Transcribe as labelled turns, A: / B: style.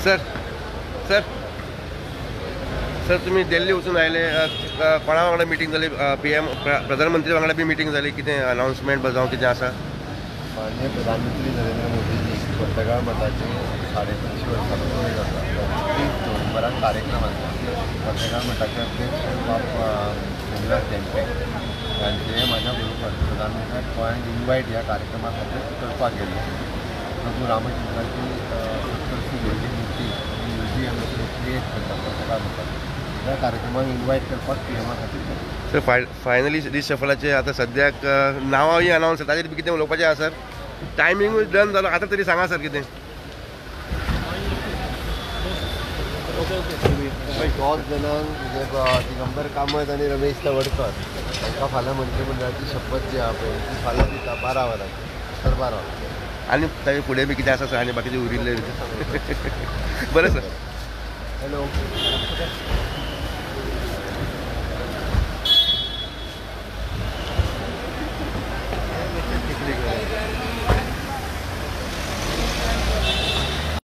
A: sir sir sir तुम्ही दिल्ली वचून आयले कोणा वांगडा मिटींग जाली PM प्रधानमंत्री वांगडा बी मिटींग जाली कितें अनाउन्समेंट जावं कितें आसा
B: माननीय प्रधानमंत्री नरेंद्र मोदीजी कोर्तगाळ मठाचे 550 वर्सां पुर्ण जाता 30 नोव्हेंबराक कार्यक्रम आसा कोर्तगाळ मठाचे अध्यक्ष बाब रविंद्रनाथ टेंपे हांचे म्हाज्या बरोबर प्रधानमंत्र्याक गोंयांत इन्वायट ह्या कार्यक्रमा खातीर करपाक गेल्ले प्रभू रामचंद्राची 70वी व्हडली मुर्ती म्युझियम क्रिएट करता कोर्तगाळ मठात ह्या कार्यक्रमाक इन्वायट करपाक PM खातीर
A: सर फायनली रिशफलाचे आता सद्याक नांवांय अनाउन्स ताजेर बी कितें उलोवपाचें आसा सर टायमींगूय डन जालो आतां तरी सांगा सर कितें
B: दोन जाणांक दिगंबर कामत आनी रमेश तवडकर तांकां फाल्यां मंत्रिमंडळाची शपथ जी आहा पळय ती फाल्यां दिता 12 वरांचेर सर 12 वरांचेर
A: आनी ताजे फुडें बी कितें आसा सर आनी बाकीचे उरिल्ले बरें सर
B: हॅलो